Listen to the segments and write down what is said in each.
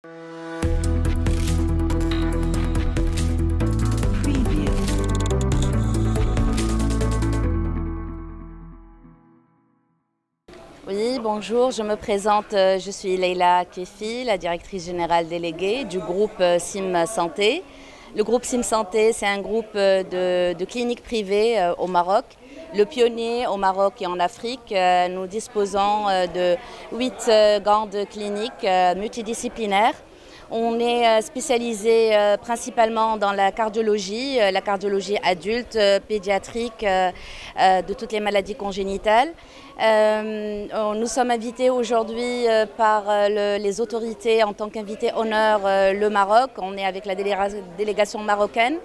Oui, bonjour, je me présente, je suis Leila Kefi, la directrice générale déléguée du groupe SIM Santé. Le groupe SIM Santé, c'est un groupe de cliniques privées au Maroc. Le pionnier au Maroc et en Afrique, nous disposons de 8 grandes cliniques multidisciplinaires. On est spécialisé principalement dans la cardiologie adulte, pédiatrique, de toutes les maladies congénitales. Nous sommes invités aujourd'hui par les autorités en tant qu'invités honneur le Maroc. On est avec la délégation marocaine.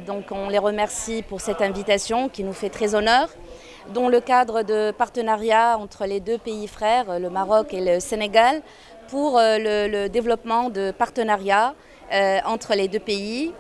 Donc on les remercie pour cette invitation qui nous fait très honneur, dans le cadre de partenariat entre les deux pays frères, le Maroc et le Sénégal, pour le développement de partenariats entre les deux pays.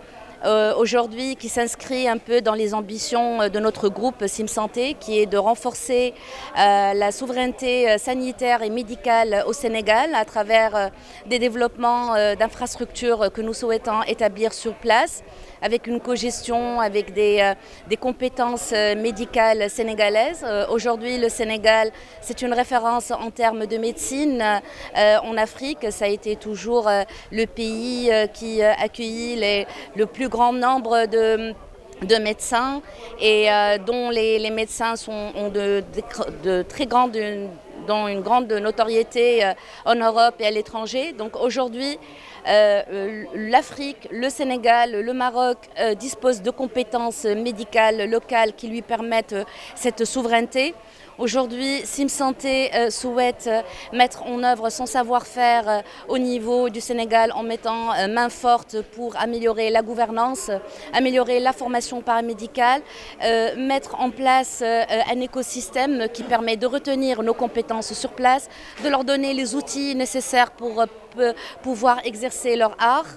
Aujourd'hui, qui s'inscrit un peu dans les ambitions de notre groupe SIM Santé, qui est de renforcer la souveraineté sanitaire et médicale au Sénégal à travers des développements d'infrastructures que nous souhaitons établir sur place, avec une cogestion, avec des compétences médicales sénégalaises. Aujourd'hui, le Sénégal, c'est une référence en termes de médecine en Afrique. Ça a été toujours le pays qui a accueilli le plus grand nombre de médecins et dont les médecins ont dont une grande notoriété en Europe et à l'étranger. Donc aujourd'hui, l'Afrique, le Sénégal, le Maroc disposent de compétences médicales locales qui lui permettent cette souveraineté. Aujourd'hui, SIM Santé souhaite mettre en œuvre son savoir-faire au niveau du Sénégal en mettant main forte pour améliorer la gouvernance, améliorer la formation paramédicale, mettre en place un écosystème qui permet de retenir nos compétences sur place, de leur donner les outils nécessaires pour pouvoir exercer leur art.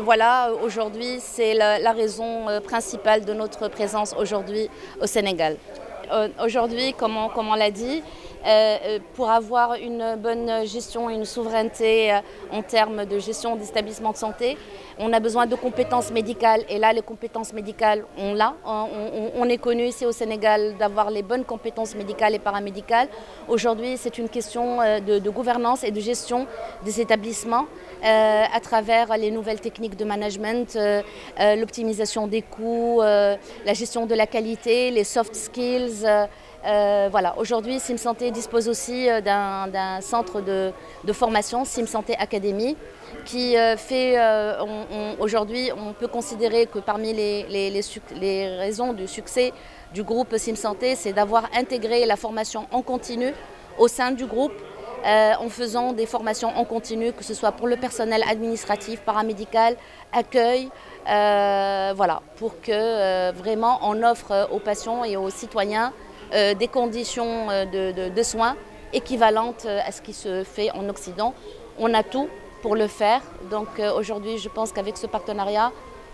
Voilà, aujourd'hui, c'est la raison principale de notre présence aujourd'hui au Sénégal. Aujourd'hui, comme on l'a dit, pour avoir une bonne gestion, une souveraineté en termes de gestion d'établissements de santé, on a besoin de compétences médicales. Et là, les compétences médicales, on l'a. On est connu ici au Sénégal d'avoir les bonnes compétences médicales et paramédicales. Aujourd'hui, c'est une question de gouvernance et de gestion des établissements à travers les nouvelles techniques de management, l'optimisation des coûts, la gestion de la qualité, les soft skills. Voilà. Aujourd'hui, SIM Santé dispose aussi d'un centre de formation, SIM Santé Academy, qui fait, aujourd'hui, on peut considérer que parmi les raisons du succès du groupe SIM Santé, c'est d'avoir intégré la formation en continu au sein du groupe, en faisant des formations en continu, que ce soit pour le personnel administratif, paramédical, accueil, voilà, pour que vraiment on offre aux patients et aux citoyens des conditions de soins équivalentes à ce qui se fait en Occident. On a tout pour le faire, donc aujourd'hui je pense qu'avec ce partenariat,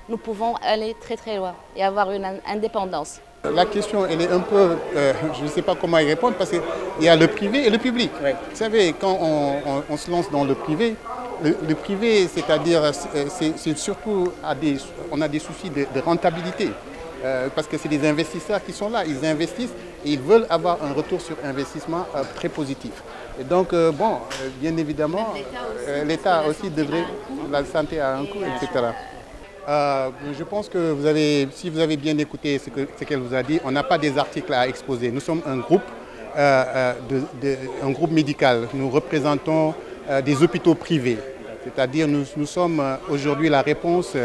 nous pouvons aller très très loin et avoir une indépendance. La question, elle est un peu, je ne sais pas comment y répondre, parce qu'il y a le privé et le public. Oui. Vous savez, quand on se lance dans le privé, c'est-à-dire, c'est surtout, on a des soucis de rentabilité, parce que c'est des investisseurs qui sont là, ils investissent et ils veulent avoir un retour sur investissement très positif. Et donc, bon, bien évidemment, l'État aussi devrait, la santé a un coût, etc. Je pense que si vous avez bien écouté ce qu'elle vous a dit, on n'a pas des articles à exposer. Nous sommes un groupe, un groupe médical. Nous représentons des hôpitaux privés. C'est-à-dire nous sommes aujourd'hui la réponse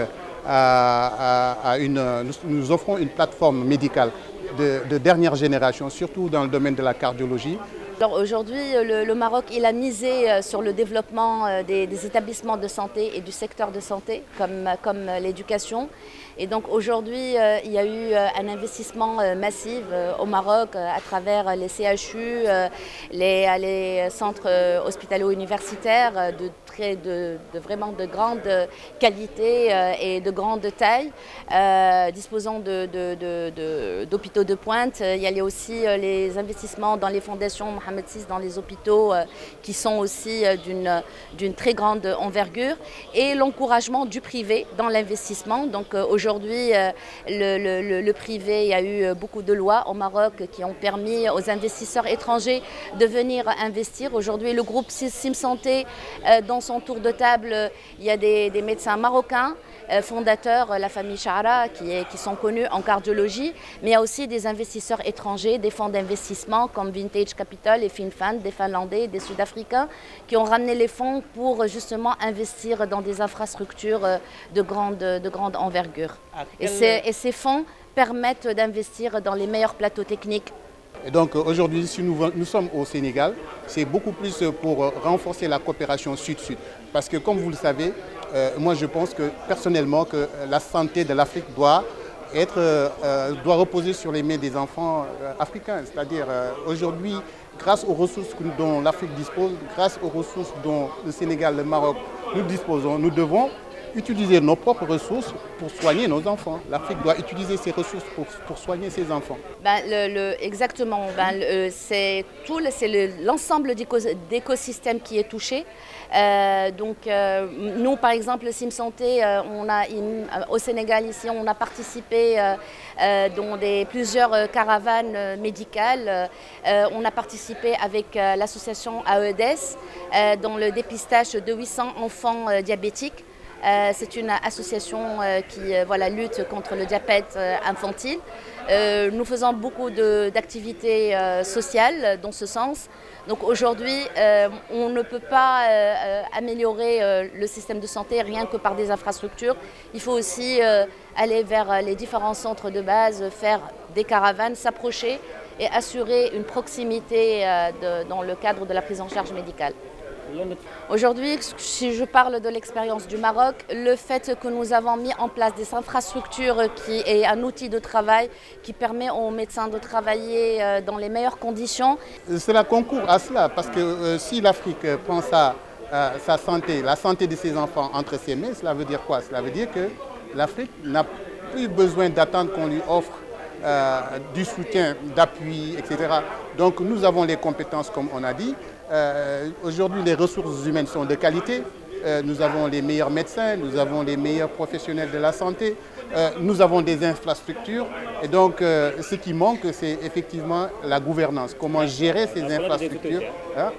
nous offrons une plateforme médicale de dernière génération, surtout dans le domaine de la cardiologie. Aujourd'hui, le Maroc il a misé sur le développement des établissements de santé et du secteur de santé, comme l'éducation. Et donc aujourd'hui, il y a eu un investissement massif au Maroc à travers les CHU, les centres hospitalo-universitaires vraiment de grande qualité et de grande taille, disposant d'hôpitaux de pointe. Il y a aussi les investissements dans les fondations Mohamed VI dans les hôpitaux qui sont aussi d'une très grande envergure, et l'encouragement du privé dans l'investissement. Donc aujourd'hui, le privé, il y a eu beaucoup de lois au Maroc qui ont permis aux investisseurs étrangers de venir investir. Aujourd'hui, le groupe Sim Santé, dans son tour de table, il y a des médecins marocains, fondateurs, la famille Chahra, qui sont connus en cardiologie, mais il y a aussi des investisseurs étrangers, des fonds d'investissement comme Vintage Capital et FinFund, des Finlandais, des Sud-Africains, qui ont ramené les fonds pour justement investir dans des infrastructures de grande envergure. Et ces fonds permettent d'investir dans les meilleurs plateaux techniques. Et donc aujourd'hui, si nous sommes au Sénégal, c'est beaucoup plus pour renforcer la coopération sud-sud. Parce que comme vous le savez, moi je pense que personnellement que la santé de l'Afrique doit reposer sur les mains des enfants africains. C'est-à-dire aujourd'hui, grâce aux ressources dont l'Afrique dispose, grâce aux ressources dont le Sénégal, le Maroc, nous disposons, nous devons utiliser nos propres ressources pour soigner nos enfants. L'Afrique doit utiliser ses ressources pour soigner ses enfants. Exactement. C'est l'ensemble d'écosystème qui est touché. Nous, par exemple, Sim Santé, au Sénégal, ici, on a participé dans plusieurs caravanes médicales. On a participé avec l'association AEDES dans le dépistage de 800 enfants diabétiques. C'est une association qui lutte contre le diabète infantile. Nous faisons beaucoup d'activités sociales dans ce sens. Donc aujourd'hui, on ne peut pas améliorer le système de santé rien que par des infrastructures. Il faut aussi aller vers les différents centres de base, faire des caravanes, s'approcher et assurer une proximité dans le cadre de la prise en charge médicale. Aujourd'hui, si je parle de l'expérience du Maroc, le fait que nous avons mis en place des infrastructures qui est un outil de travail qui permet aux médecins de travailler dans les meilleures conditions. Cela concourt à cela parce que si l'Afrique prend sa santé, la santé de ses enfants entre ses mains, cela veut dire quoi? Cela veut dire que l'Afrique n'a plus besoin d'attendre qu'on lui offre du soutien, d'appui, etc. Donc nous avons les compétences comme on a dit. Aujourd'hui, les ressources humaines sont de qualité. Nous avons les meilleurs médecins, nous avons les meilleurs professionnels de la santé, nous avons des infrastructures. Et donc, ce qui manque, c'est effectivement la gouvernance. Comment gérer ces infrastructures.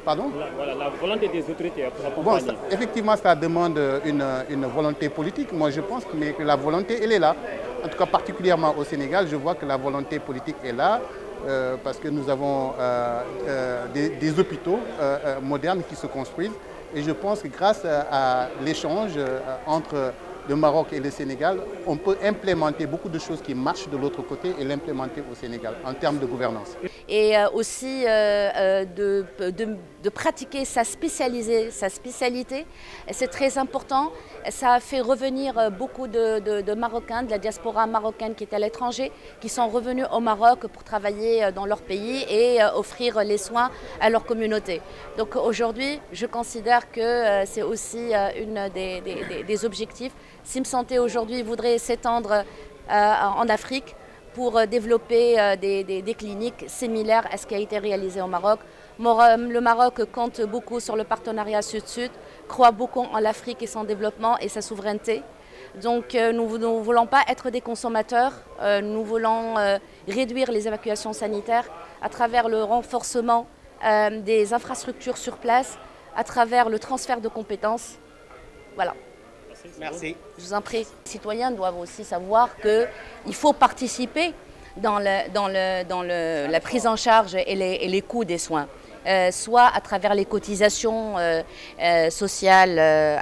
Pardon ? La volonté des autorités pour accompagner. Effectivement, ça demande une volonté politique. Moi, je pense que la volonté, elle est là. En tout cas, particulièrement au Sénégal, je vois que la volonté politique est là. Parce que nous avons des hôpitaux modernes qui se construisent. Et je pense que grâce à l'échange entre le Maroc et le Sénégal, on peut implémenter beaucoup de choses qui marchent de l'autre côté et l'implémenter au Sénégal en termes de gouvernance. Et aussi de pratiquer sa spécialité. C'est très important. Ça a fait revenir beaucoup de Marocains, de la diaspora marocaine qui est à l'étranger, qui sont revenus au Maroc pour travailler dans leur pays et offrir les soins à leur communauté. Donc aujourd'hui, je considère que c'est aussi une des objectifs. Sim Santé aujourd'hui voudrait s'étendre en Afrique pour développer des cliniques similaires à ce qui a été réalisé au Maroc. Le Maroc compte beaucoup sur le partenariat sud-sud, croit beaucoup en l'Afrique et son développement et sa souveraineté. Donc nous ne voulons pas être des consommateurs, nous voulons réduire les évacuations sanitaires à travers le renforcement des infrastructures sur place, à travers le transfert de compétences. Voilà. Merci. Je vous en prie. Les citoyens doivent aussi savoir qu'il faut participer dans la prise en charge et les coûts des soins. Soit à travers les cotisations sociales,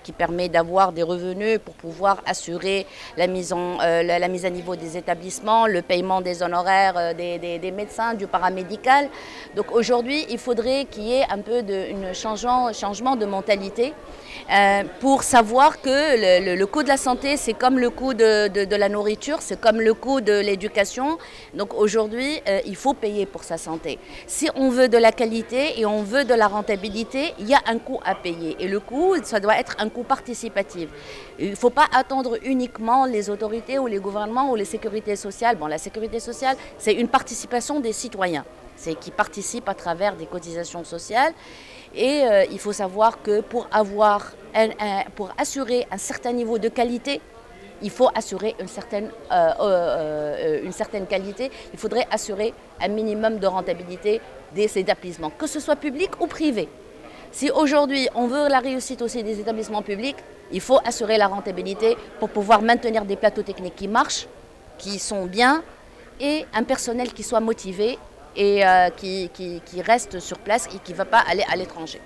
qui permettent d'avoir des revenus pour pouvoir assurer la mise à niveau des établissements, le paiement des honoraires des médecins, du paramédical. Donc aujourd'hui, il faudrait qu'il y ait un peu un changement de mentalité pour savoir que le coût de la santé, c'est comme le coût de la nourriture, c'est comme le coût de l'éducation. Donc aujourd'hui, il faut payer pour sa santé. Si on veut de la qualité et on veut de la rentabilité, il y a un coût à payer. Et le coût, ça doit être un coût participatif. Il ne faut pas attendre uniquement les autorités ou les gouvernements ou les sécurités sociales. Bon, la sécurité sociale, c'est une participation des citoyens. c'est qui participent à travers des cotisations sociales. Et il faut savoir que pour assurer un certain niveau de qualité, il faut assurer une certaine qualité, il faudrait assurer un minimum de rentabilité des établissements, que ce soit public ou privé. Si aujourd'hui on veut la réussite aussi des établissements publics, il faut assurer la rentabilité pour pouvoir maintenir des plateaux techniques qui marchent, qui sont bien, et un personnel qui soit motivé et qui reste sur place et qui ne va pas aller à l'étranger.